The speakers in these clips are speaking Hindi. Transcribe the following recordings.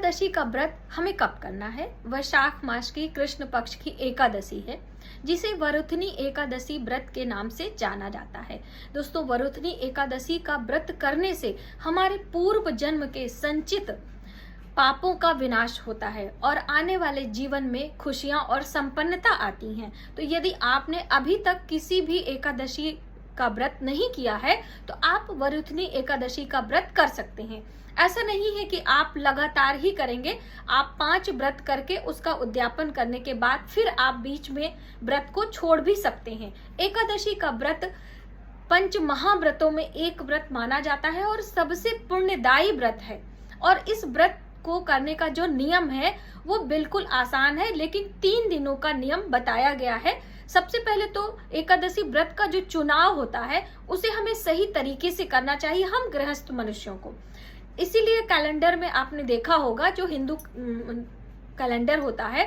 एकादशी का व्रत हमें कब करना है? वैशाख मास की कृष्ण पक्ष की एकादशी है, जिसे वरुथनी एकादशी व्रत के नाम से जाना जाता है। दोस्तों, वरुथनी एकादशी का व्रत करने से हमारे पूर्व जन्म के संचित पापों का विनाश होता है और आने वाले जीवन में खुशियां और संपन्नता आती हैं। तो यदि आपने अभी तक किसी भी एकादशी का व्रत नहीं किया है तो आप वरुथनी एकादशी का व्रत कर सकते हैं। ऐसा नहीं है कि आप लगातार ही करेंगे। आप 5 व्रत करके उसका उद्यापन करने के बाद फिर आप बीच में व्रत को छोड़ भी सकते हैं। एकादशी का व्रत पंच महाव्रतों में एक व्रत माना जाता है और सबसे पुण्यदायी व्रत है। और इस व्रत को करने का जो नियम है वो बिल्कुल आसान है, लेकिन 3 दिनों का नियम बताया गया है। सबसे पहले तो एकादशी व्रत का जो चुनाव होता है उसे हमें सही तरीके से करना चाहिए, हम गृहस्थ मनुष्यों को। इसीलिए कैलेंडर में आपने देखा होगा, जो हिंदू कैलेंडर होता है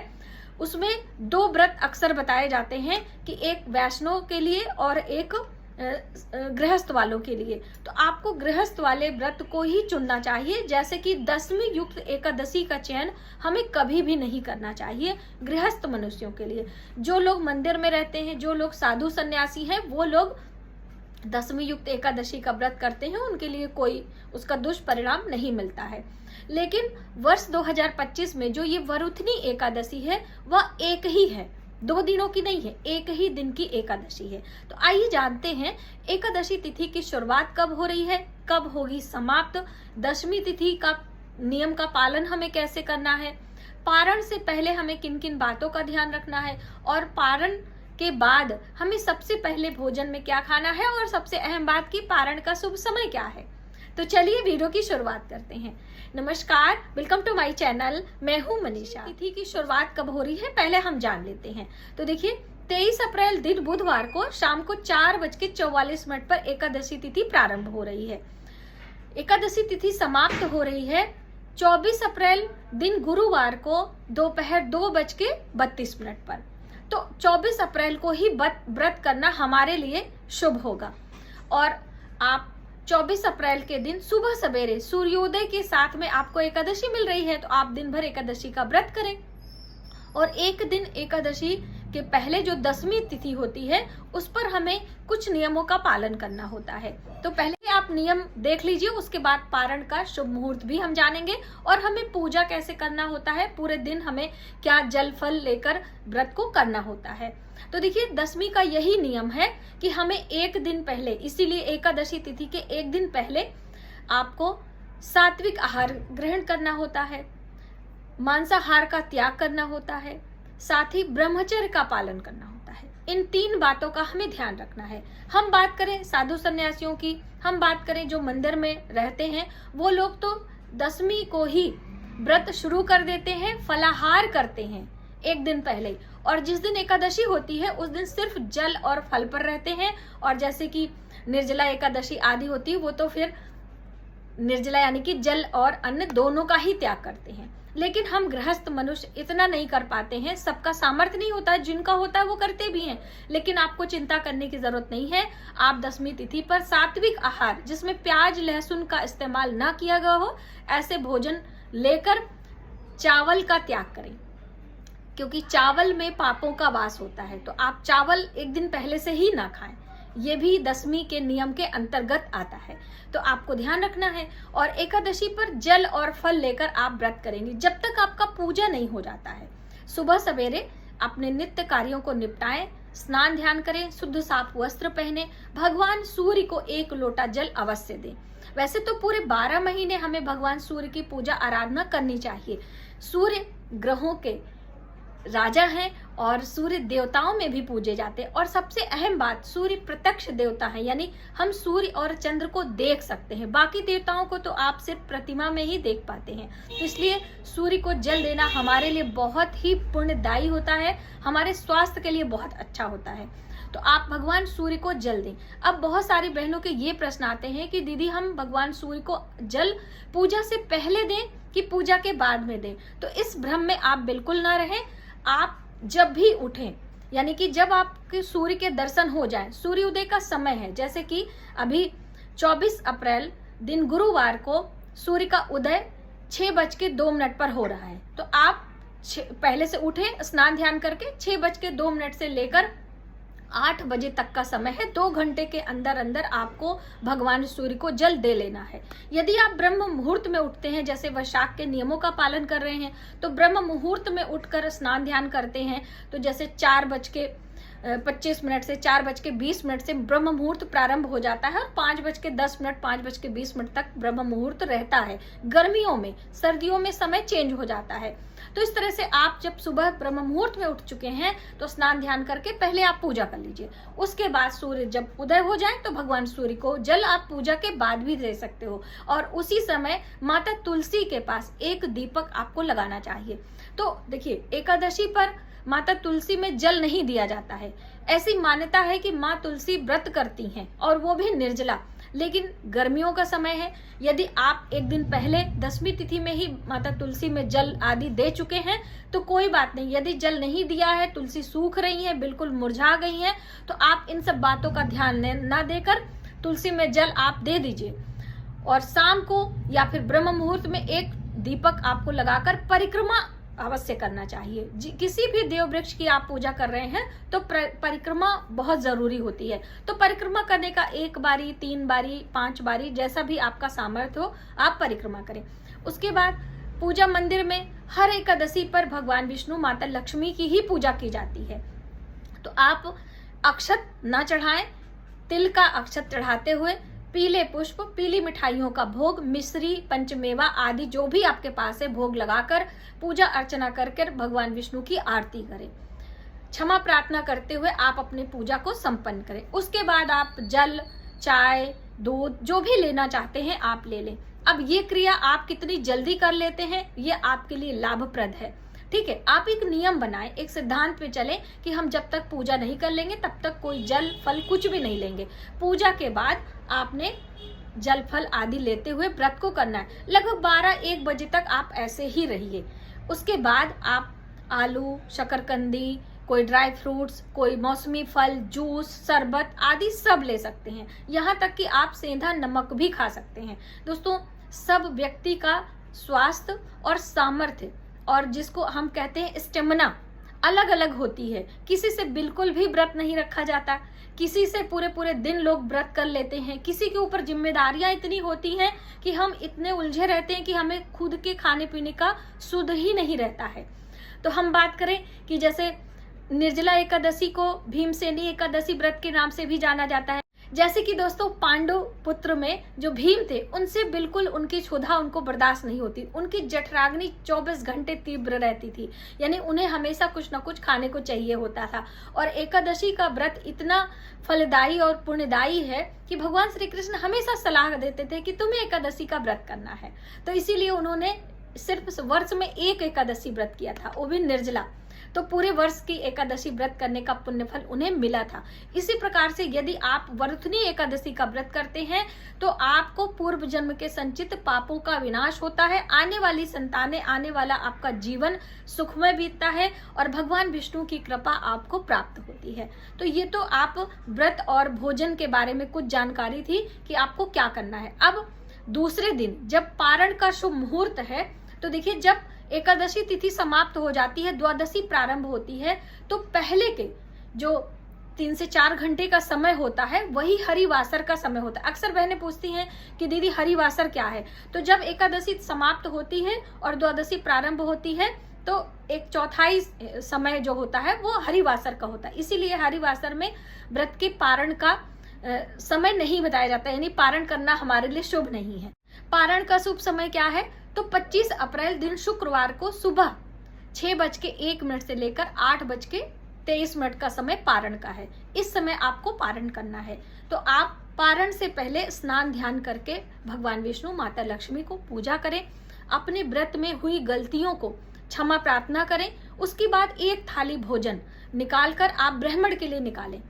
उसमें 2 व्रत अक्सर बताए जाते हैं, कि एक वैष्णव के लिए और एक गृहस्थ वालों के लिए। तो आपको गृहस्थ वाले व्रत को ही चुनना चाहिए, जैसे कि 10वीं युक्त एकादशी का चयन हमें कभी भी नहीं करना चाहिए गृहस्थ मनुष्यों के लिए। जो लोग मंदिर में रहते हैं, जो लोग साधु सन्यासी हैं, वो लोग 10वीं युक्त एकादशी का व्रत करते हैं, उनके लिए कोई उसका दुष्परिणाम नहीं मिलता है। लेकिन वर्ष 2025 में जो ये वरुथनी एकादशी है वह एक ही है, 2 दिनों की नहीं है, एक ही दिन की एकादशी है। तो आइए जानते हैं एकादशी तिथि की शुरुआत कब हो रही है, कब होगी समाप्त, 10वीं तिथि का नियम का पालन हमें कैसे करना है, पारण से पहले हमें किन किन बातों का ध्यान रखना है, और पारण के बाद हमें सबसे पहले भोजन में क्या खाना है, और सबसे अहम बात की पारण का शुभ समय क्या है। तो चलिए वीडियो की शुरुआत करते हैं। नमस्कार, वेलकम टू माय चैनल। मैं हूं मनीषा। तिथि की शुरुआत कब हो रही है पहले हम जान लेते हैं। तो देखिए, 23 अप्रैल दिन बुधवार को शाम को 4:44 पर एकादशी तिथि प्रारंभ हो रही है। एकादशी तिथि समाप्त हो रही है 24 अप्रैल दिन गुरुवार को दोपहर 2:32 पर। तो 24 अप्रैल को ही व्रत करना हमारे लिए शुभ होगा। और आप 24 अप्रैल के दिन सुबह सवेरे सूर्योदय के साथ में आपको एकादशी मिल रही है, तो आप दिन भर एकादशी का व्रत करें। और एक दिन एकादशी के पहले जो 10वीं तिथि होती है उस पर हमें कुछ नियमों का पालन करना होता है। तो पहले आप नियम देख लीजिए, उसके बाद पारण का शुभ मुहूर्त भी हम जानेंगे, और हमें पूजा कैसे करना होता है, पूरे दिन हमें क्या जल फल लेकर व्रत को करना होता है। तो देखिए, 10वीं का यही नियम है कि हमें एक दिन पहले, इसीलिए एकादशी तिथि के एक दिन पहले आपको सात्विक आहार ग्रहण करना होता है, मांसाहार का त्याग करना होता है, साथ ही ब्रह्मचर्य का पालन करना होता है। इन 3 बातों का हमें ध्यान रखना है। हम बात करें साधु सन्यासियों की, हम बात करें जो मंदिर में रहते हैं, वो लोग तो 10वीं को ही व्रत शुरू कर देते हैं, फलाहार करते हैं एक दिन पहले, और जिस दिन एकादशी होती है उस दिन सिर्फ जल और फल पर रहते हैं। और जैसे कि निर्जला एकादशी आदि होती है, वो तो फिर निर्जला यानी कि जल और अन्न दोनों का ही त्याग करते हैं। लेकिन हम गृहस्थ मनुष्य इतना नहीं कर पाते हैं, सबका सामर्थ्य नहीं होता है, जिनका होता है वो करते भी हैं। लेकिन आपको चिंता करने की जरूरत नहीं है। आप 10वीं तिथि पर सात्विक आहार, जिसमें प्याज लहसुन का इस्तेमाल ना किया गया हो, ऐसे भोजन लेकर चावल का त्याग करें, क्योंकि चावल में पापों का वास होता है। तो आप चावल एक दिन पहले से ही ना खाएं, ये भी 10वीं के नियम के अंतर्गत आता है। तो आपको ध्यान रखना है। और एकादशी पर जल और फल लेकर आप व्रत करेंगे जब तक आपका पूजा नहीं हो जाता है। सुबह सवेरे अपने नित्य कार्यों को निपटाएं, स्नान ध्यान करें, शुद्ध साफ वस्त्र पहने, भगवान सूर्य को 1 लोटा जल अवश्य दें। वैसे तो पूरे 12 महीने हमें भगवान सूर्य की पूजा आराधना करनी चाहिए। सूर्य ग्रहों के राजा हैं और सूर्य देवताओं में भी पूजे जाते हैं। और सबसे अहम बात, सूर्य प्रत्यक्ष देवता है, यानी हम सूर्य और चंद्र को देख सकते हैं। बाकी देवताओं को तो आप सिर्फ प्रतिमा में ही देख पाते हैं। तो इसलिए सूर्य को जल देना हमारे लिए बहुत ही पुण्यदायी होता है, हमारे स्वास्थ्य के लिए बहुत अच्छा होता है। तो आप भगवान सूर्य को जल दें। अब बहुत सारी बहनों के ये प्रश्न आते हैं कि दीदी, हम भगवान सूर्य को जल पूजा से पहले दें कि पूजा के बाद में दें? तो इस भ्रम में आप बिल्कुल ना रहें। आप जब भी उठें, यानी कि जब आपके सूर्य के दर्शन हो जाए, सूर्योदय का समय है, जैसे कि अभी 24 अप्रैल दिन गुरुवार को सूर्य का उदय 6:02 पर हो रहा है, तो आप पहले से उठे, स्नान ध्यान करके 6:02 से लेकर 8 बजे तक का समय है। 2 घंटे के अंदर अंदर आपको भगवान सूर्य को जल दे लेना है। यदि आप ब्रह्म मुहूर्त में उठते हैं, जैसे वैशाख के नियमों का पालन कर रहे हैं, तो ब्रह्म मुहूर्त में उठकर स्नान ध्यान करते हैं, तो जैसे 4:25 से 4:20 से ब्रह्म मुहूर्त प्रारंभ हो जाता है और 5:10, 5:20 तक ब्रह्म मुहूर्त रहता है। गर्मियों में, सर्दियों में समय चेंज हो जाता है। तो इस तरह से आप जब सुबह ब्रह्म मुहूर्त में उठ चुके हैं तो स्नान ध्यान करके पहले आप पूजा कर लीजिए। उसके बाद सूर्य जब उदय हो जाए तो भगवान सूर्य को जल आप पूजा के बाद भी दे सकते हो, और उसी समय माता तुलसी के पास एक दीपक आपको लगाना चाहिए। तो देखिए, एकादशी पर माता तुलसी में जल नहीं दिया जाता है। ऐसी मान्यता है कि माँ तुलसी व्रत करती हैं और वो भी निर्जला, लेकिन गर्मियों का समय है। यदि आप एक दिन पहले 10वीं तिथि में ही माता तुलसी में जल आदि दे चुके हैं तो कोई बात नहीं। यदि जल नहीं दिया है, तुलसी सूख रही है, बिल्कुल मुरझा गई है, तो आप इन सब बातों का ध्यान न देकर तुलसी में जल आप दे दीजिए। और शाम को या फिर ब्रह्म मुहूर्त में एक दीपक आपको लगाकर परिक्रमा अवश्य करना चाहिए। किसी भी देव वृक्ष की आप पूजा कर रहे हैं तो परिक्रमा बहुत जरूरी होती है। तो परिक्रमा करने का 1 बारी, 3 बारी, 5 बारी, जैसा भी आपका सामर्थ्य हो आप परिक्रमा करें। उसके बाद पूजा मंदिर में हर एकादशी पर भगवान विष्णु, माता लक्ष्मी की ही पूजा की जाती है। तो आप अक्षत न चढ़ाएं, तिल का अक्षत चढ़ाते हुए पीले पुष्प, पीली मिठाइयों का भोग, मिश्री, पंचमेवा आदि जो भी आपके पास है भोग लगाकर पूजा अर्चना कर भगवान विष्णु की आरती करें। क्षमा प्रार्थना करते हुए आप अपनी पूजा को संपन्न करें। उसके बाद आप जल, चाय, दूध जो भी लेना चाहते हैं आप ले लें। अब ये क्रिया आप कितनी जल्दी कर लेते हैं ये आपके लिए लाभप्रद है। ठीक है, आप एक नियम बनाएं, एक सिद्धांत पे चलें कि हम जब तक पूजा नहीं कर लेंगे तब तक कोई जल फल कुछ भी नहीं लेंगे। पूजा के बाद आपने जल फल आदि लेते हुए व्रत को करना है। लगभग 12-1 बजे तक आप ऐसे ही रहिए। उसके बाद आप आलू, शकरकंदी, कोई ड्राई फ्रूट्स, कोई मौसमी फल, जूस, शरबत आदि सब ले सकते हैं। यहाँ तक कि आप सेंधा नमक भी खा सकते हैं। दोस्तों, सब व्यक्ति का स्वास्थ्य और सामर्थ्य और जिसको हम कहते हैं स्टेमिना अलग अलग होती है। किसी से बिल्कुल भी व्रत नहीं रखा जाता, किसी से पूरे पूरे दिन लोग व्रत कर लेते हैं, किसी के ऊपर जिम्मेदारियां इतनी होती हैं कि हम इतने उलझे रहते हैं कि हमें खुद के खाने पीने का सुध ही नहीं रहता है। तो हम बात करें कि जैसे निर्जला एकादशी को भीमसेनी एकादशी व्रत के नाम से भी जाना जाता है। जैसे कि दोस्तों, पांडु पुत्र में जो भीम थे उनसे बिल्कुल उनकी क्षुधा उनको बर्दाश्त नहीं होती। उनकी जठराग्नि 24 घंटे तीव्र रहती थी, यानी उन्हें हमेशा कुछ न कुछ खाने को चाहिए होता था। और एकादशी का व्रत इतना फलदायी और पुण्यदायी है कि भगवान श्री कृष्ण हमेशा सलाह देते थे कि तुम्हें एकादशी का व्रत करना है। तो इसीलिए उन्होंने सिर्फ वर्ष में एक एकादशी व्रत किया था, वो भी निर्जला। तो पूरे वर्ष की एकादशी व्रत करने का पुण्य फल उन्हें मिला था। इसी प्रकार से यदि आप वरुथनी एकादशी का व्रत करते हैं तो आपको पूर्व जन्म के संचित पापों का विनाश होता है, आने वाली संतानें, आने वाला आपका जीवन सुखमय बीतता है और भगवान विष्णु की कृपा आपको प्राप्त होती है। तो ये तो आप व्रत और भोजन के बारे में कुछ जानकारी थी कि आपको क्या करना है। अब दूसरे दिन जब पारण का शुभ मुहूर्त है, तो देखिए, जब एकादशी तिथि समाप्त हो जाती है, द्वादशी प्रारंभ होती है, तो पहले के जो 3 से 4 घंटे का समय होता है वही हरिवासर का समय होता है। अक्सर बहनें पूछती हैं कि दीदी हरिवासर क्या है। तो जब एकादशी समाप्त होती है और द्वादशी प्रारंभ होती है तो 1/4 समय जो होता है वो हरिवासर का होता है। इसीलिए हरिवासर में व्रत के पारण का समय नहीं बताया जाता, यानी पारण करना हमारे लिए शुभ नहीं है। पारण का शुभ समय क्या है? तो 25 अप्रैल दिन शुक्रवार को सुबह 6:01 से लेकर 8:23 का समय पारण का है। इस समय आपको पारण करना है। तो आप पारण से पहले स्नान ध्यान करके भगवान विष्णु, माता लक्ष्मी को पूजा करें, अपने व्रत में हुई गलतियों को क्षमा प्रार्थना करें। उसके बाद एक थाली भोजन निकालकर आप ब्राह्मण के लिए निकालें।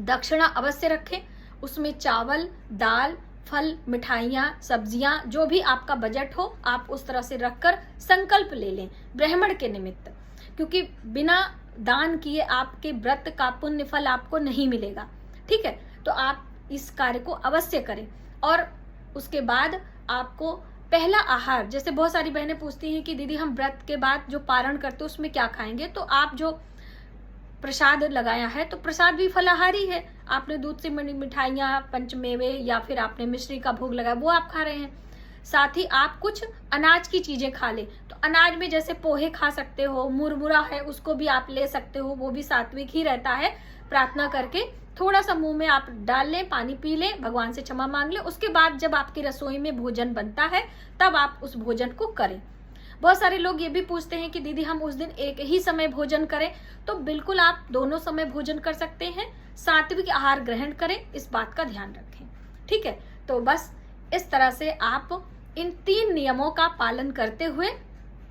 दक्षिणा अवश्य रखें, उसमें चावल, दाल, फल, मिठाइयाँ, सब्जियां, जो भी आपका बजट हो आप उस तरह से रखकर संकल्प ले लें ब्राह्मण के निमित्त, क्योंकि बिना दान किए आपके व्रत का पुण्य फल आपको नहीं मिलेगा। ठीक है, तो आप इस कार्य को अवश्य करें। और उसके बाद आपको पहला आहार, जैसे बहुत सारी बहनें पूछती हैं कि दीदी हम व्रत के बाद जो पारण करते हैं उसमें क्या खाएंगे, तो आप जो प्रसाद लगाया है तो प्रसाद भी फलाहारी है। आपने दूध से बनी मिठाइयाँ, पंचमेवे या फिर आपने मिश्री का भोग लगाया वो आप खा रहे हैं। साथ ही आप कुछ अनाज की चीजें खा ले, तो अनाज में जैसे पोहे खा सकते हो, मुरमुरा है उसको भी आप ले सकते हो, वो भी सात्विक ही रहता है। प्रार्थना करके थोड़ा सा मुंह में आप डाल लें, पानी पी लें, भगवान से क्षमा मांग लें। उसके बाद जब आपकी रसोई में भोजन बनता है तब आप उस भोजन को करें। बहुत सारे लोग ये भी पूछते हैं कि दीदी हम उस दिन एक ही समय भोजन करें, तो बिल्कुल आप दोनों समय भोजन कर सकते हैं। सात्विक आहार ग्रहण करें, इस बात का ध्यान रखें। ठीक है, तो बस इस तरह से आप इन 3 नियमों का पालन करते हुए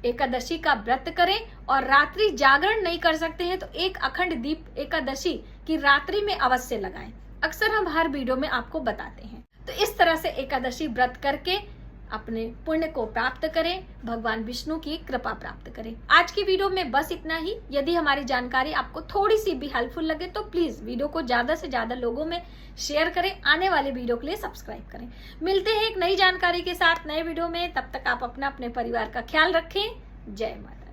एकादशी का व्रत करें। और रात्रि जागरण नहीं कर सकते हैं तो एक अखंड दीप एकादशी की रात्रि में अवश्य लगाएं। अक्सर हम हर वीडियो में आपको बताते हैं। तो इस तरह से एकादशी व्रत करके अपने पुण्य को प्राप्त करें, भगवान विष्णु की कृपा प्राप्त करें। आज की वीडियो में बस इतना ही। यदि हमारी जानकारी आपको थोड़ी सी भी हेल्पफुल लगे तो प्लीज वीडियो को ज्यादा से ज्यादा लोगों में शेयर करें। आने वाले वीडियो के लिए सब्सक्राइब करें। मिलते हैं एक नई जानकारी के साथ नए वीडियो में। तब तक आप अपने परिवार का ख्याल रखें। जय माता।